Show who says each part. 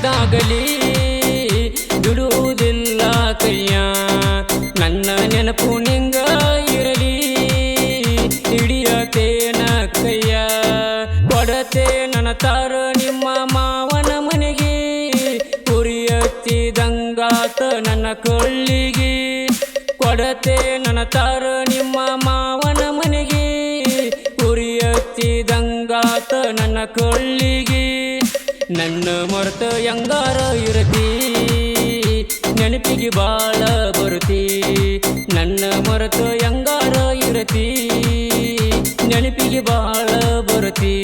Speaker 1: ಬಿದ್ದಾಗಲಿ ಬಿಡುವುದಿಲ್ಲ ಕೈಯ ನನ್ನ ನೆನಪು ನಿಂಗ ಇರಲಿ ಹಿಡಿಯತೇನ ಕೈಯ ಕೊಡತೆ ನನ್ನ ತಾರ ನಿಮ್ಮ ಮಾವನ ಮನೆಗೆ ಉರಿ ಹಚ್ಚಿದಂಗಾತ ನನ್ನ ಕೊಳ್ಳಿಗೆ ಕೊಡತೆ ನನ್ನ ತಾರ ನಿಮ್ಮ ಮಾವನ ಮನೆಗೆ ಉರಿ ಹಚ್ಚಿದಂಗಾತ ನನ್ನ ಕೊಳ್ಳಿಗೆ ನನ್ನ ಮರೆತ ಹೆಂಗಾರ ಇರತಿ ನೆನಪಿಗೆ ಬಾಳ ಬರುತ್ತಿ ನನ್ನ ಮರೆತ ಹೆಂಗಾರ ಇರತಿ ನೆನಪಿಗೆ ಬಾಳ ಬರುತ್ತಿ